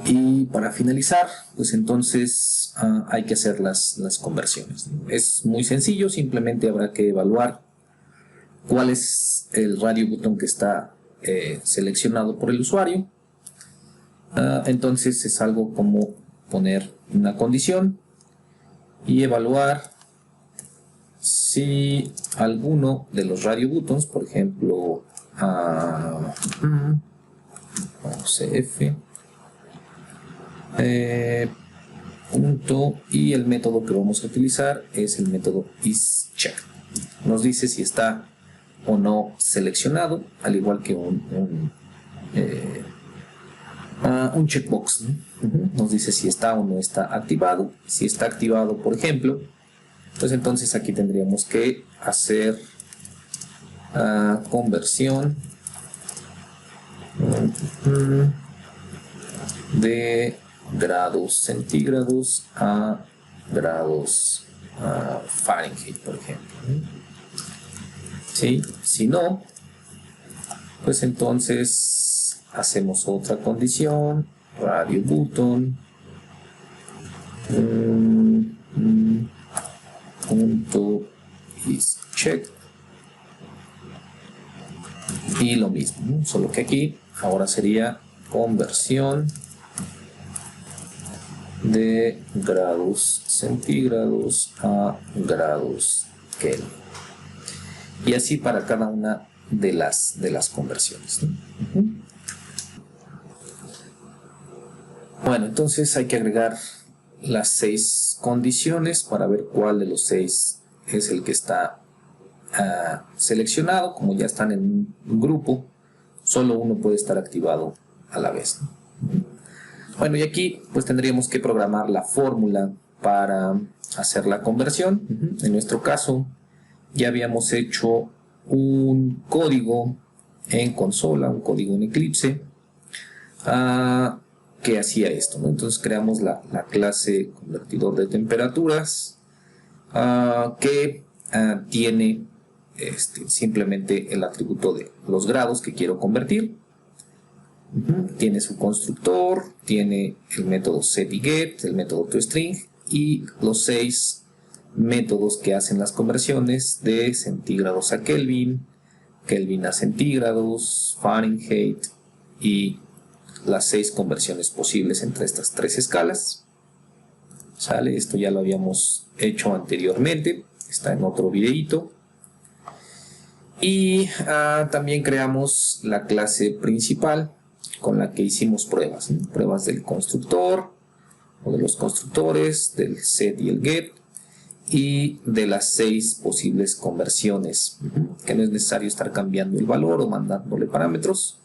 Y para finalizar, pues entonces hay que hacer las conversiones. Es muy sencillo, simplemente habrá que evaluar cuál es el radio button que está seleccionado por el usuario. Entonces es algo como poner una condición y evaluar si alguno de los radio buttons, por ejemplo, CF, punto, y el método que vamos a utilizar es el método isCheck. Nos dice si está o no seleccionado, al igual que un checkbox, ¿no? Nos dice si está o no está activado. Si está activado, por ejemplo, pues entonces aquí tendríamos que hacer conversión de grados centígrados a grados Fahrenheit, por ejemplo. ¿Sí? Si no, pues entonces hacemos otra condición, radio button punto isCheck, y lo mismo, ¿no? Solo que aquí ahora sería conversión de grados centígrados a grados Kelvin, y así para cada una de las conversiones, ¿no? Bueno, entonces hay que agregar las 6 condiciones para ver cuál de los 6 es el que está seleccionado. Como ya están en un grupo, solo uno puede estar activado a la vez, ¿no? Bueno, y aquí pues tendríamos que programar la fórmula para hacer la conversión. En nuestro caso ya habíamos hecho un código en consola, un código en Eclipse que hacía esto, ¿no? Entonces creamos la clase convertidor de temperaturas que tiene simplemente el atributo de los grados que quiero convertir. Tiene su constructor, tiene el método set y get, el método toString y los 6 métodos que hacen las conversiones de centígrados a Kelvin, Kelvin a centígrados, Fahrenheit, y las 6 conversiones posibles entre estas 3 escalas. ¿Sale? Esto ya lo habíamos hecho anteriormente, está en otro videito. Y también creamos la clase principal con la que hicimos pruebas, ¿no? Pruebas del constructor o de los constructores, del set y el get, y de las 6 posibles conversiones, que no es necesario estar cambiando el valor o mandándole parámetros.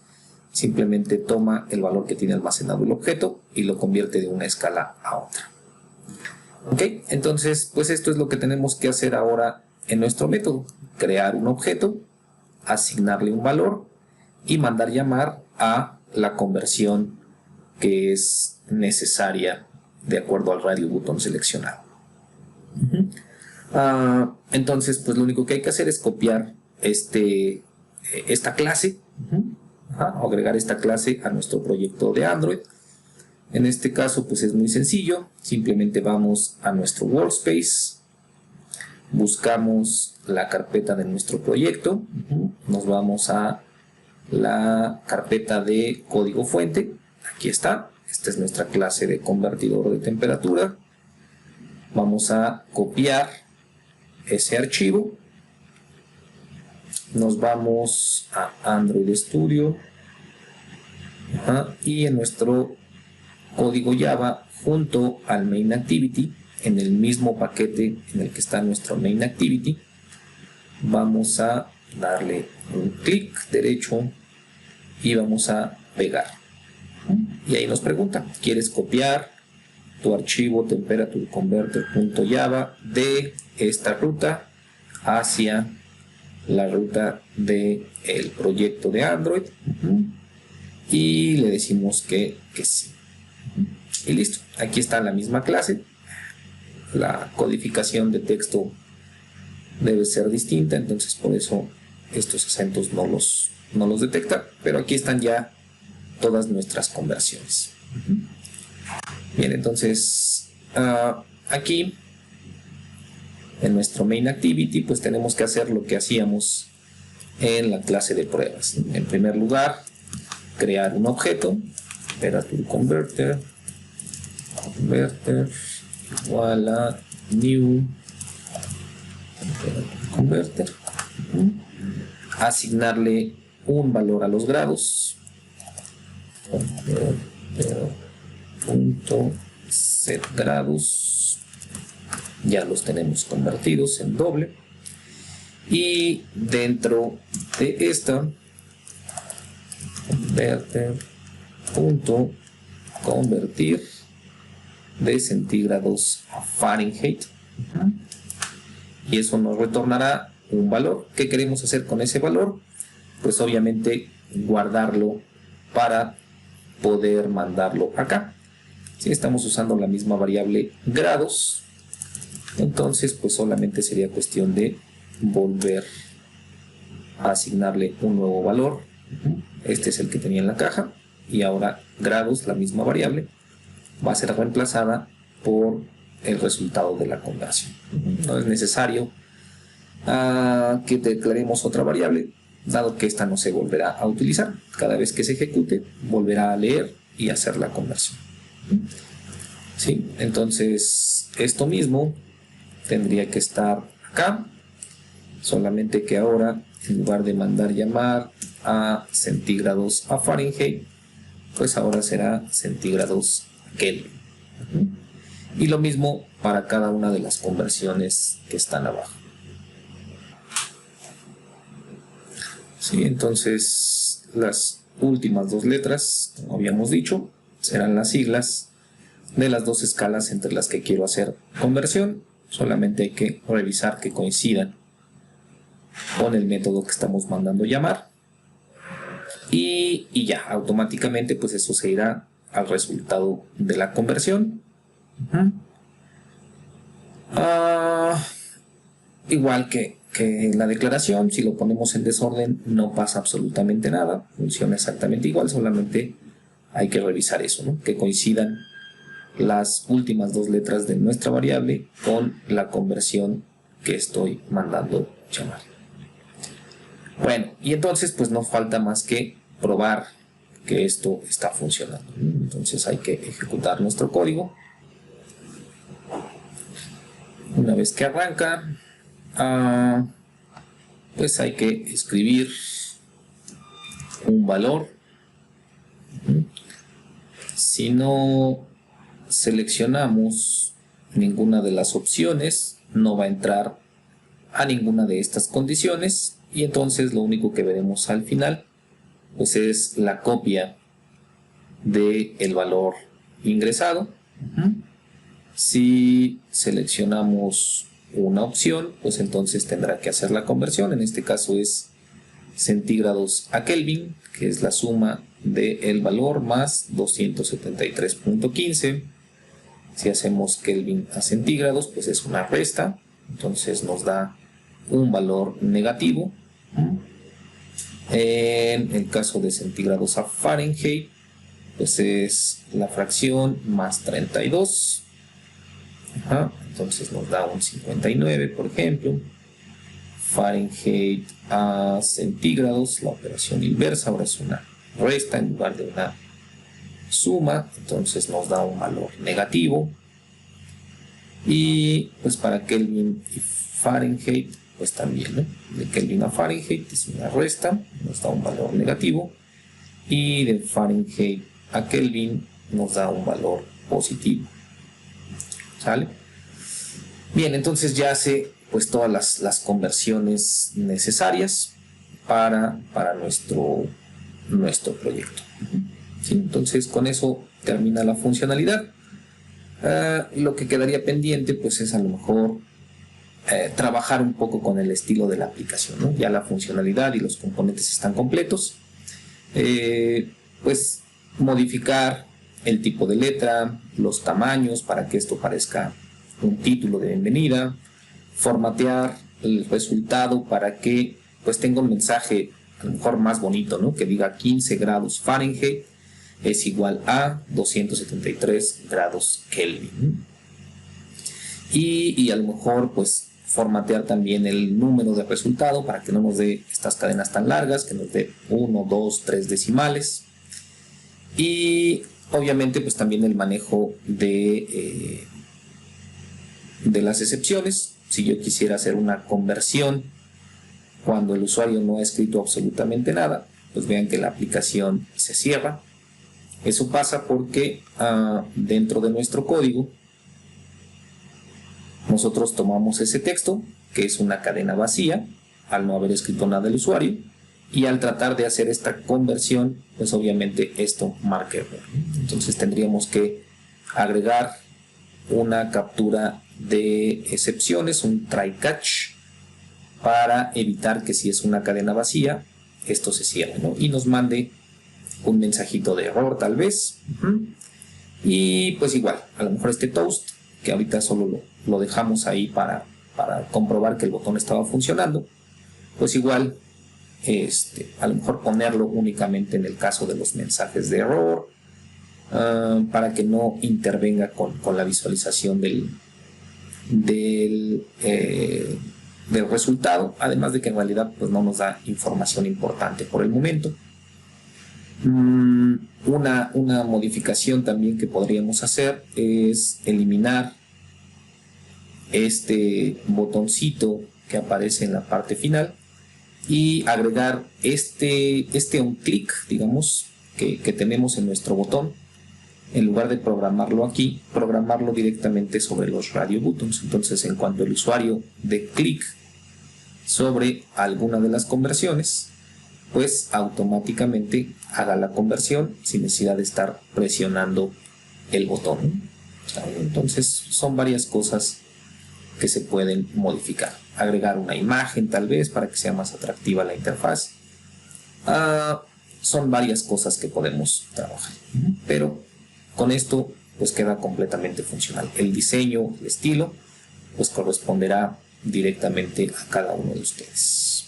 Simplemente toma el valor que tiene almacenado el objeto y lo convierte de una escala a otra. ¿Ok? Entonces, pues esto es lo que tenemos que hacer ahora en nuestro método. Crear un objeto, asignarle un valor y mandar llamar a la conversión que es necesaria de acuerdo al radio button seleccionado. Entonces, pues lo único que hay que hacer es copiar esta clase, o agregar esta clase a nuestro proyecto de Android. En este caso pues es muy sencillo, simplemente vamos a nuestro workspace, buscamos la carpeta de nuestro proyecto, nos vamos a la carpeta de código fuente, aquí está, esta es nuestra clase de convertidor de temperatura. Vamos a copiar ese archivo, nos vamos a Android Studio, y en nuestro código Java, junto al main activity, en el mismo paquete en el que está nuestro main activity, vamos a darle un clic derecho y vamos a pegar. Y ahí nos pregunta, ¿quieres copiar tu archivo temperatureconverter.java de esta ruta hacia la ruta del proyecto de Android? Y le decimos que sí. Y listo, aquí está la misma clase. La codificación de texto debe ser distinta, entonces por eso estos acentos no los detecta, pero aquí están ya todas nuestras conversiones. Bien, entonces aquí en nuestro main activity pues tenemos que hacer lo que hacíamos en la clase de pruebas. En primer lugar, crear un objeto, temperature converter igual a new converter, asignarle un valor a los grados, punto set grados, ya los tenemos convertidos en doble, y dentro de esta punto convertir de centígrados a Fahrenheit, y eso nos retornará un valor. ¿Qué queremos hacer con ese valor? Pues obviamente guardarlo para poder mandarlo acá. Si estamos usando la misma variable grados, entonces pues solamente sería cuestión de volver a asignarle un nuevo valor. Este es el que tenía en la caja, y ahora grados, la misma variable, va a ser reemplazada por el resultado de la conversión. No es necesario que declaremos otra variable, dado que esta no se volverá a utilizar. Cada vez que se ejecute, volverá a leer y hacer la conversión. ¿Sí? Entonces, esto mismo tendría que estar acá, solamente que ahora, en lugar de mandar llamar a centígrados a Fahrenheit, pues ahora será centígrados a Kelvin. Y lo mismo para cada una de las conversiones que están abajo. Sí, entonces las últimas dos letras, como habíamos dicho, serán las siglas de las dos escalas entre las que quiero hacer conversión. Solamente hay que revisar que coincidan con el método que estamos mandando llamar, y ya automáticamente pues eso se irá al resultado de la conversión. Igual que la declaración, si lo ponemos en desorden no pasa absolutamente nada, funciona exactamente igual, solamente hay que revisar eso, ¿no? Que coincidan las últimas dos letras de nuestra variable con la conversión que estoy mandando llamar. Bueno, y entonces pues no falta más que probar que esto está funcionando. Entonces hay que ejecutar nuestro código. Una vez que arranca, pues hay que escribir un valor. Si no seleccionamos ninguna de las opciones, no va a entrar a ninguna de estas condiciones, y entonces lo único que veremos al final pues es la copia del valor ingresado. Si seleccionamos una opción, pues entonces tendrá que hacer la conversión. En este caso es centígrados a Kelvin, que es la suma del valor más 273.15. Si hacemos Kelvin a centígrados, pues es una resta, entonces nos da un valor negativo. En el caso de centígrados a Fahrenheit, pues es la fracción más 32. Entonces nos da un 59, por ejemplo. Fahrenheit a centígrados, la operación inversa, ahora es una resta en lugar de una suma, entonces nos da un valor negativo. Y pues para Kelvin y Fahrenheit, pues también, ¿no? De Kelvin a Fahrenheit es una resta, nos da un valor negativo, y de Fahrenheit a Kelvin nos da un valor positivo. ¿Sale? Bien, entonces ya hace pues todas las conversiones necesarias para nuestro proyecto. ¿Sí? Entonces con eso termina la funcionalidad. Lo que quedaría pendiente pues es a lo mejor trabajar un poco con el estilo de la aplicación, ¿no? Ya la funcionalidad y los componentes están completos. Pues modificar el tipo de letra, los tamaños para que esto parezca un título de bienvenida, formatear el resultado para que pues tenga un mensaje a lo mejor más bonito, ¿no? Que diga 15 grados Fahrenheit, es igual a 273 grados Kelvin. Y a lo mejor pues formatear también el número de resultado para que no nos dé estas cadenas tan largas, que nos dé 1, 2, 3 decimales. Y obviamente pues también el manejo de las excepciones. Si yo quisiera hacer una conversión cuando el usuario no ha escrito absolutamente nada, pues vean que la aplicación se cierra. Eso pasa porque dentro de nuestro código nosotros tomamos ese texto, que es una cadena vacía, al no haber escrito nada el usuario, y al tratar de hacer esta conversión, pues obviamente esto marca error. Entonces tendríamos que agregar una captura de excepciones, un try catch, para evitar que si es una cadena vacía, esto se cierre, ¿no? Y nos mande un mensajito de error tal vez. Y pues igual, a lo mejor este toast, que ahorita solo lo dejamos ahí para comprobar que el botón estaba funcionando, pues igual a lo mejor ponerlo únicamente en el caso de los mensajes de error, para que no intervenga con la visualización del resultado, además de que en realidad pues no nos da información importante por el momento. Una modificación también que podríamos hacer es eliminar este botoncito que aparece en la parte final y agregar este on click, digamos, que tenemos en nuestro botón. En lugar de programarlo aquí, programarlo directamente sobre los radio buttons. Entonces, en cuanto el usuario dé clic sobre alguna de las conversiones, pues automáticamente haga la conversión sin necesidad de estar presionando el botón. Entonces, son varias cosas que se pueden modificar. Agregar una imagen tal vez para que sea más atractiva la interfaz. Son varias cosas que podemos trabajar, pero con esto pues queda completamente funcional. El diseño, el estilo, pues corresponderá directamente a cada uno de ustedes.